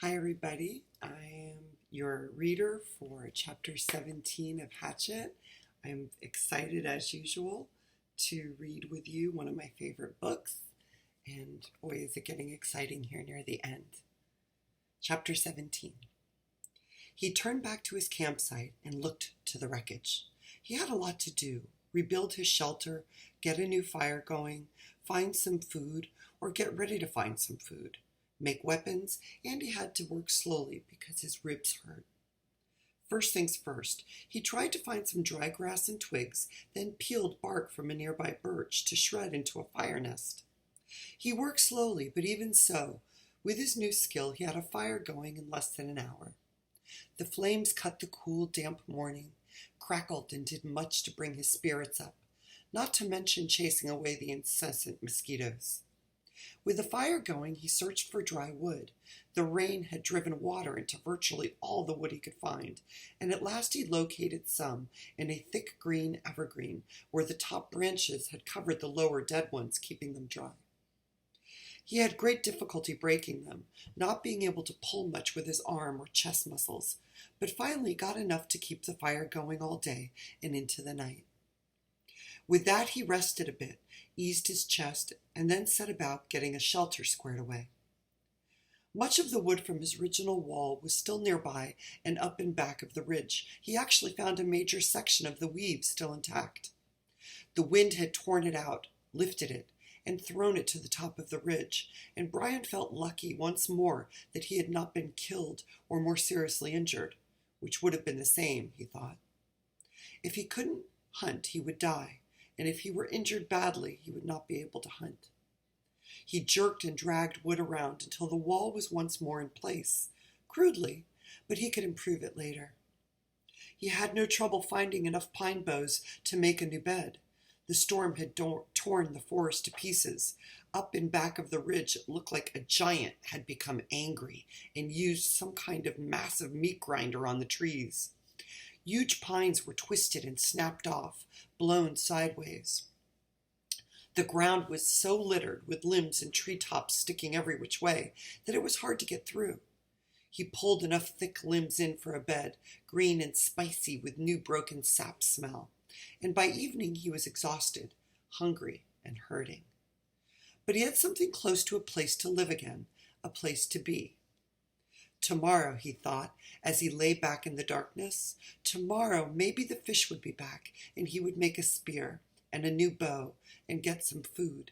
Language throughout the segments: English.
Hi, everybody. I am your reader for chapter 17 of Hatchet. I'm excited, as usual, to read with you one of my favorite books. And boy, is it getting exciting here near the end. Chapter 17. He turned back to his campsite and looked to the wreckage. He had a lot to do: rebuild his shelter, get a new fire going, find some food, or get ready to find some food, make weapons, and he had to work slowly because his ribs hurt. First things first, he tried to find some dry grass and twigs, then peeled bark from a nearby birch to shred into a fire nest. He worked slowly, but even so, with his new skill, he had a fire going in less than an hour. The flames cut the cool, damp morning, crackled, and did much to bring his spirits up, not to mention chasing away the incessant mosquitoes. With the fire going, he searched for dry wood. The rain had driven water into virtually all the wood he could find, and at last he located some in a thick green evergreen where the top branches had covered the lower dead ones, keeping them dry. He had great difficulty breaking them, not being able to pull much with his arm or chest muscles, but finally got enough to keep the fire going all day and into the night. With that, he rested a bit, eased his chest, and then set about getting a shelter squared away. Much of the wood from his original wall was still nearby and up and back of the ridge. He actually found a major section of the weave still intact. The wind had torn it out, lifted it, and thrown it to the top of the ridge, and Brian felt lucky once more that he had not been killed or more seriously injured, which would have been the same, he thought. If he couldn't hunt, he would die, and if he were injured badly, he would not be able to hunt. He jerked and dragged wood around until the wall was once more in place, crudely, but he could improve it later. He had no trouble finding enough pine boughs to make a new bed. The storm had torn the forest to pieces. Up in back of the ridge, it looked like a giant had become angry and used some kind of massive meat grinder on the trees. Huge pines were twisted and snapped off, blown sideways. The ground was so littered with limbs and treetops sticking every which way that it was hard to get through. He pulled enough thick limbs in for a bed, green and spicy with new broken sap smell, and by evening he was exhausted, hungry, and hurting. But he had something close to a place to live again, a place to be. Tomorrow, he thought, as he lay back in the darkness, tomorrow maybe the fish would be back, and he would make a spear and a new bow and get some food.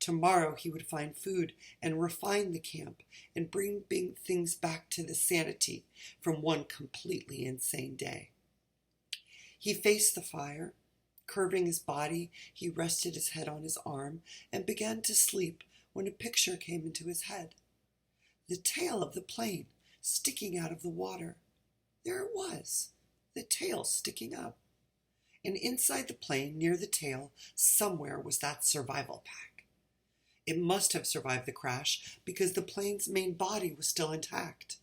Tomorrow he would find food and refine the camp and bring things back to the sanity from one completely insane day. He faced the fire. Curving his body, he rested his head on his arm and began to sleep when a picture came into his head. The tail of the plane sticking out of the water. There it was, the tail sticking up. And inside the plane, near the tail, somewhere was that survival pack. It must have survived the crash because the plane's main body was still intact.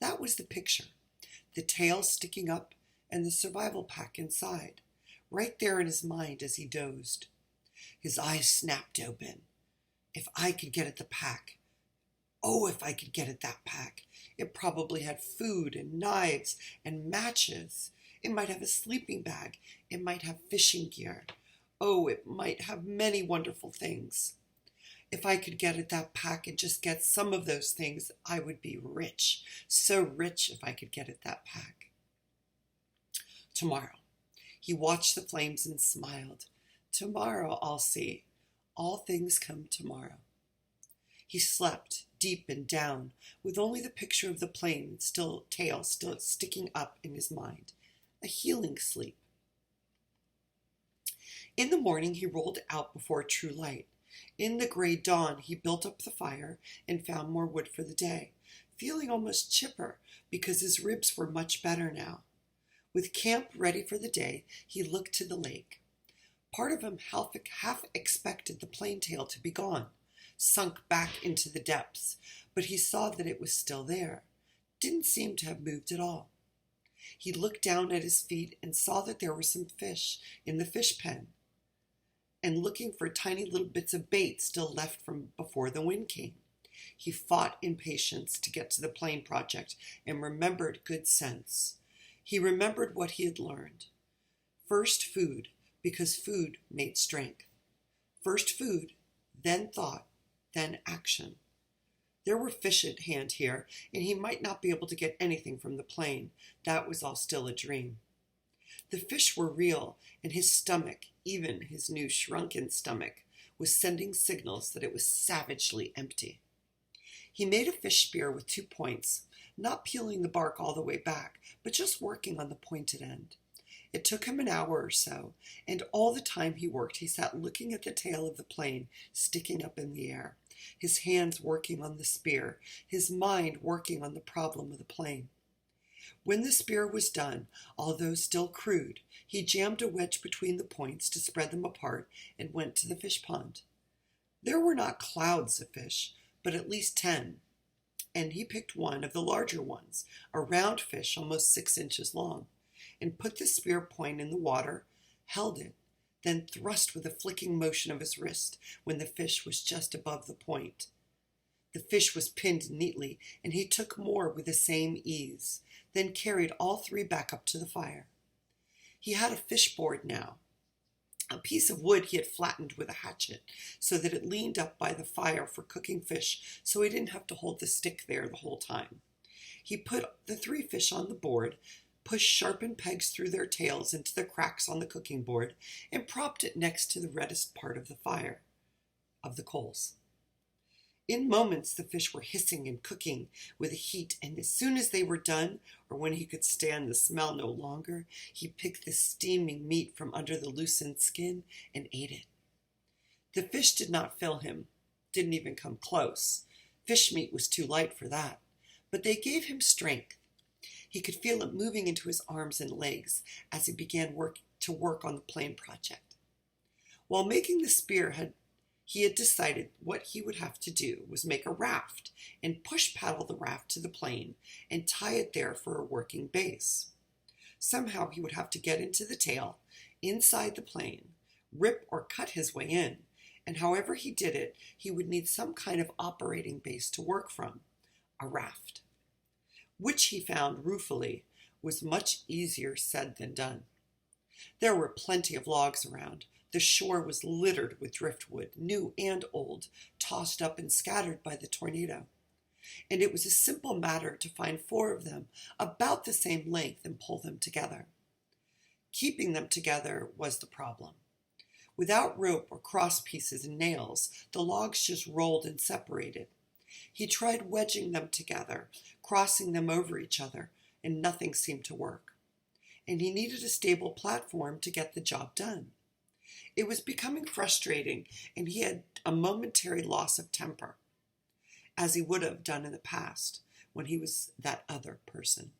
That was the picture, the tail sticking up and the survival pack inside, right there in his mind as he dozed. His eyes snapped open. If I could get at the pack. Oh, if I could get at that pack. It probably had food and knives and matches. It might have a sleeping bag. It might have fishing gear. Oh, it might have many wonderful things. If I could get at that pack and just get some of those things, I would be rich. So rich if I could get at that pack. Tomorrow. He watched the flames and smiled. Tomorrow I'll see. All things come tomorrow. He slept deep and down, with only the picture of the plane tail still sticking up in his mind. A healing sleep. In the morning he rolled out before true light. In the gray dawn he built up the fire and found more wood for the day, feeling almost chipper because his ribs were much better now. With camp ready for the day, he looked to the lake. Part of him half expected the plane tail to be gone, sunk back into the depths, but he saw that it was still there, didn't seem to have moved at all. He looked down at his feet and saw that there were some fish in the fish pen, and looking for tiny little bits of bait still left from before the wind came. He fought impatience to get to the plane project and remembered good sense. He remembered what he had learned. First food, because food made strength. First food, then thought, then action. There were fish at hand here, and he might not be able to get anything from the plane. That was all still a dream. The fish were real, and his stomach, even his new shrunken stomach, was sending signals that it was savagely empty. He made a fish spear with 2 points, not peeling the bark all the way back, but just working on the pointed end. It took him an hour or so, and all the time he worked, he sat looking at the tail of the plane sticking up in the air, his hands working on the spear, his mind working on the problem of the plane. When the spear was done, although still crude, he jammed a wedge between the points to spread them apart and went to the fish pond. There were not clouds of fish, but at least 10, and he picked one of the larger ones, a round fish almost 6 inches long, and put the spear point in the water, held it, then thrust with a flicking motion of his wrist when the fish was just above the point. The fish was pinned neatly, and he took more with the same ease, then carried all 3 back up to the fire. He had a fish board now, a piece of wood he had flattened with a hatchet so that it leaned up by the fire for cooking fish, so he didn't have to hold the stick there the whole time. He put the 3 fish on the board, pushed sharpened pegs through their tails into the cracks on the cooking board, and propped it next to the reddest part of the fire, of the coals. In moments, the fish were hissing and cooking with the heat, and as soon as they were done, or when he could stand the smell no longer, he picked the steaming meat from under the loosened skin and ate it. The fish did not fill him, didn't even come close. Fish meat was too light for that, but they gave him strength. He could feel it moving into his arms and legs as he began to work on the plane project. While making the spear, he had decided what he would have to do was make a raft and push paddle the raft to the plane and tie it there for a working base. Somehow he would have to get into the tail, inside the plane, rip or cut his way in, and however he did it, he would need some kind of operating base to work from, a raft, which he found ruefully was much easier said than done. There were plenty of logs around. The shore was littered with driftwood, new and old, tossed up and scattered by the tornado. And it was a simple matter to find 4 of them, about the same length, and pull them together. Keeping them together was the problem. Without rope or cross pieces and nails, the logs just rolled and separated. He tried wedging them together, crossing them over each other, and nothing seemed to work. And he needed a stable platform to get the job done. It was becoming frustrating, and he had a momentary loss of temper, as he would have done in the past when he was that other person.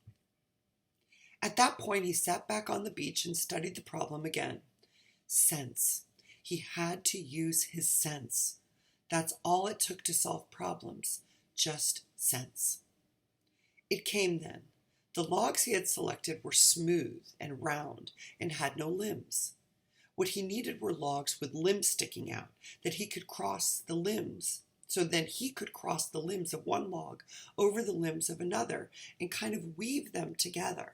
At that point, he sat back on the beach and studied the problem again. Sense. He had to use his sense. That's all it took to solve problems, just sense. It came then. The logs he had selected were smooth and round and had no limbs. What he needed were logs with limbs sticking out, that he could cross the limbs, so then he could cross the limbs of one log over the limbs of another and kind of weave them together,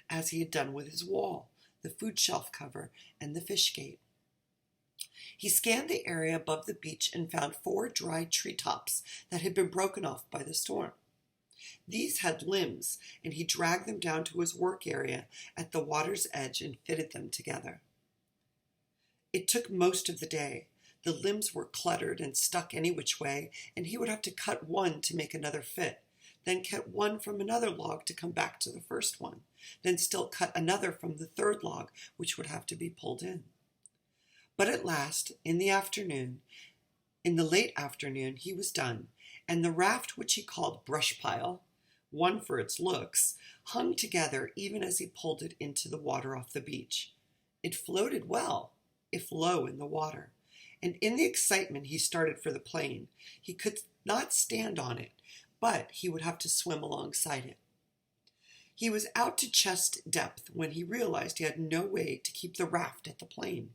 as he had done with his wall, the food shelf cover, and the fish gate. He scanned the area above the beach and found 4 dry treetops that had been broken off by the storm. These had limbs, and he dragged them down to his work area at the water's edge and fitted them together. It took most of the day. The limbs were cluttered and stuck any which way, and he would have to cut one to make another fit, then cut one from another log to come back to the first one, then still cut another from the third log, which would have to be pulled in. But at last, in the late afternoon, he was done, and the raft, which he called Brush Pile, one for its looks, hung together even as he pulled it into the water off the beach. It floated well, if low in the water, and in the excitement he started for the plane. He could not stand on it, but he would have to swim alongside it. He was out to chest depth when he realized he had no way to keep the raft at the plane.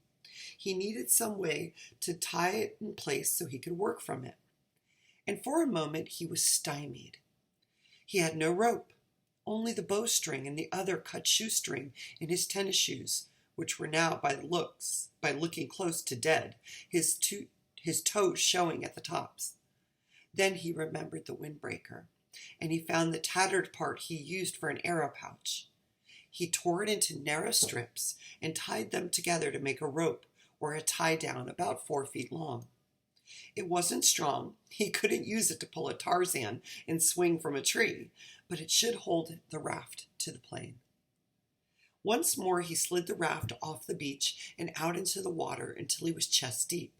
He needed some way to tie it in place so he could work from it. and for a moment he was stymied. He had no rope, only the bowstring and the other cut shoestring in his tennis shoes, which were now, by looking close to dead, his toes showing at the tops. Then he remembered the windbreaker, and he found the tattered part he used for an arrow pouch. He tore it into narrow strips and tied them together to make a rope or a tie-down about 4 feet long. It wasn't strong. He couldn't use it to pull a Tarzan and swing from a tree, but it should hold the raft to the plane. Once more he slid the raft off the beach and out into the water until he was chest deep.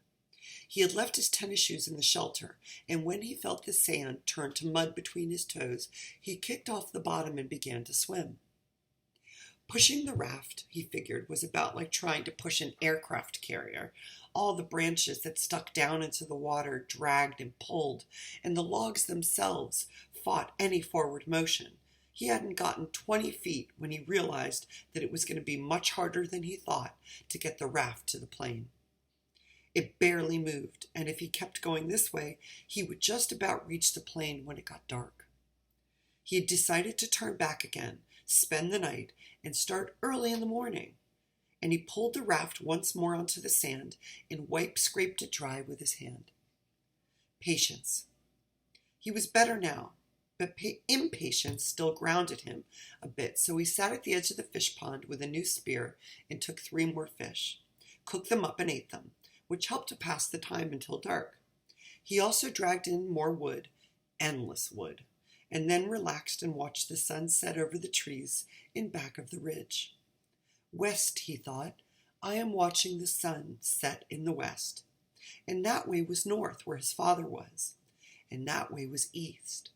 He had left his tennis shoes in the shelter, and when he felt the sand turn to mud between his toes, he kicked off the bottom and began to swim. Pushing the raft, he figured, was about like trying to push an aircraft carrier. All the branches that stuck down into the water dragged and pulled, and the logs themselves fought any forward motion. He hadn't gotten 20 feet when he realized that it was going to be much harder than he thought to get the raft to the plane. It barely moved, and if he kept going this way, he would just about reach the plane when it got dark. He had decided to turn back again, spend the night, and start early in the morning. And he pulled the raft once more onto the sand and scraped it dry with his hand. Patience. He was better now, but impatience still grounded him a bit, so he sat at the edge of the fish pond with a new spear and took 3 more fish, cooked them up and ate them, which helped to pass the time until dark. He also dragged in more wood, endless wood, and then relaxed and watched the sun set over the trees in back of the ridge. West, he thought, I am watching the sun set in the west. And that way was north, where his father was. And that way was east.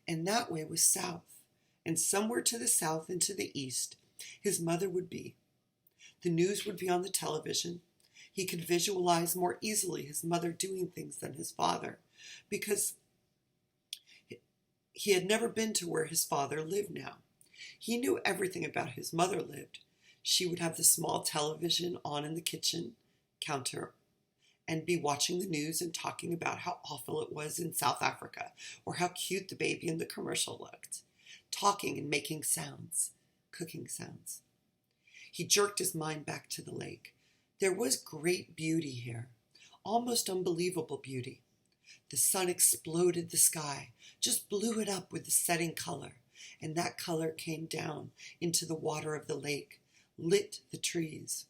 And that way was south. And somewhere to the south and to the east, his mother would be. The news would be on the television. He could visualize more easily his mother doing things than his father, because he had never been to where his father lived now. He knew everything about his mother lived. She would have the small television on in the kitchen counter and be watching the news and talking about how awful it was in South Africa or how cute the baby in the commercial looked, talking and making sounds, cooking sounds. He jerked his mind back to the lake. There was great beauty here, almost unbelievable beauty. The sun exploded the sky, just blew it up with the setting color, and that color came down into the water of the lake, lit the trees.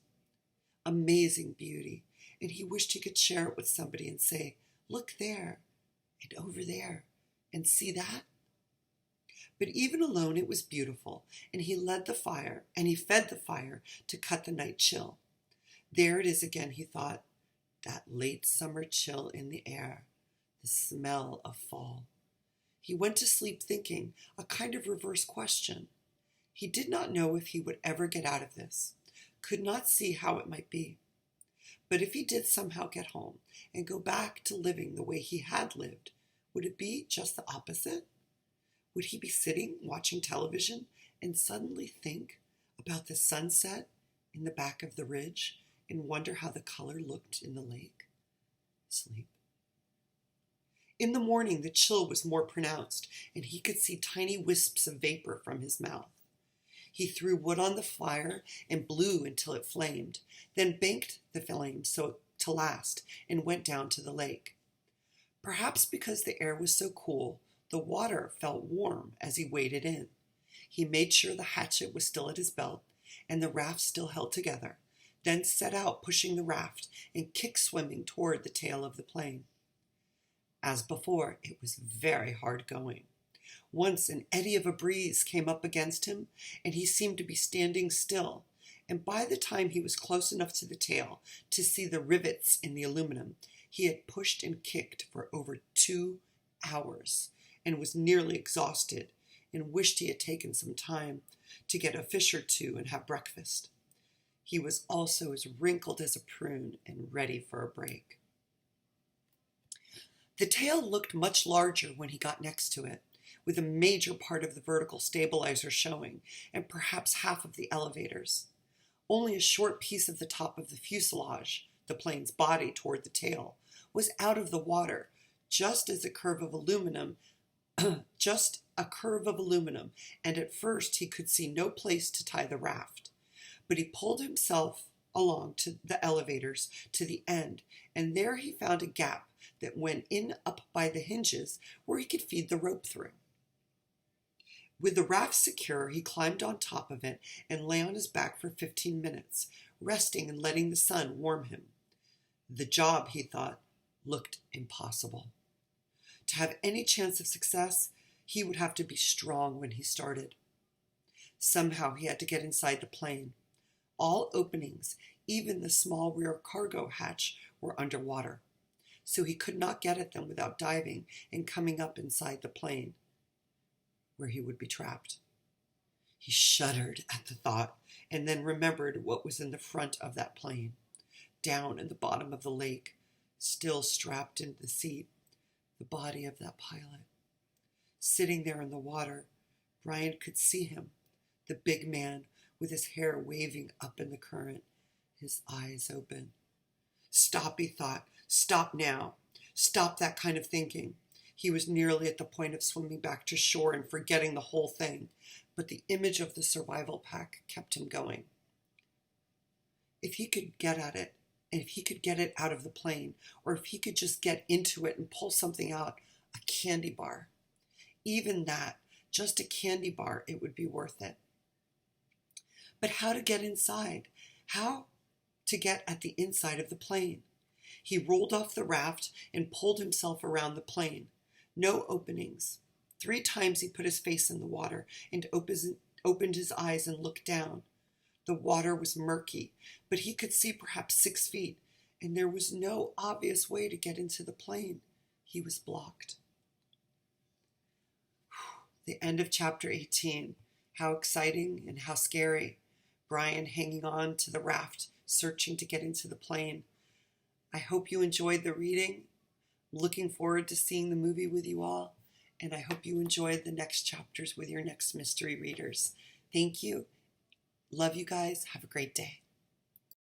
Amazing beauty, and he wished he could share it with somebody and say, look there, and over there, and see that? But even alone it was beautiful, and he fed the fire to cut the night chill. There it is again, he thought, that late summer chill in the air, the smell of fall. He went to sleep thinking, a kind of reverse question. He did not know if he would ever get out of this, could not see how it might be. But if he did somehow get home and go back to living the way he had lived, would it be just the opposite? Would he be sitting watching television and suddenly think about the sunset in the back of the ridge and wonder how the color looked in the lake? Sleep. In the morning, the chill was more pronounced, and he could see tiny wisps of vapor from his mouth. He threw wood on the fire and blew until it flamed, then banked the flame to last and went down to the lake. Perhaps because the air was so cool, the water felt warm as he waded in. He made sure the hatchet was still at his belt and the raft still held together, then set out pushing the raft and kick swimming toward the tail of the plane. As before, it was very hard going. Once an eddy of a breeze came up against him, and he seemed to be standing still, and by the time he was close enough to the tail to see the rivets in the aluminum, he had pushed and kicked for over 2 hours, and was nearly exhausted, and wished he had taken some time to get a fish or 2 and have breakfast. He was also as wrinkled as a prune and ready for a break. The tail looked much larger when he got next to it, with a major part of the vertical stabilizer showing, and perhaps half of the elevators. Only a short piece of the top of the fuselage, the plane's body toward the tail, was out of the water, just as a curve of aluminum, just a curve of aluminum, and at first he could see no place to tie the raft. But he pulled himself along to the elevators to the end, and there he found a gap that went in up by the hinges where he could feed the rope through. With the raft secure, he climbed on top of it and lay on his back for 15 minutes, resting and letting the sun warm him. The job, he thought, looked impossible. To have any chance of success, he would have to be strong when he started. Somehow he had to get inside the plane. All openings, even the small rear cargo hatch, were underwater, so he could not get at them without diving and coming up inside the plane, where he would be trapped. He shuddered at the thought and then remembered what was in the front of that plane, down in the bottom of the lake, still strapped into the seat, the body of that pilot. Sitting there in the water, Brian could see him, the big man with his hair waving up in the current, his eyes open. Stop, he thought. Stop now. Stop that kind of thinking. He was nearly at the point of swimming back to shore and forgetting the whole thing, but the image of the survival pack kept him going. If he could get at it, and if he could get it out of the plane, or if he could just get into it and pull something out, a candy bar. Even that, just a candy bar, it would be worth it. But how to get inside? How to get at the inside of the plane? He rolled off the raft and pulled himself around the plane. No openings. 3 times he put his face in the water and opened his eyes and looked down. The water was murky, but he could see perhaps 6 feet, and there was no obvious way to get into the plane. He was blocked. The end of chapter 18. How exciting and how scary. Brian hanging on to the raft, searching to get into the plane. I hope you enjoyed the reading. I'm looking forward to seeing the movie with you all, and I hope you enjoyed the next chapters with your next mystery readers. Thank you. Love you guys. Have a great day.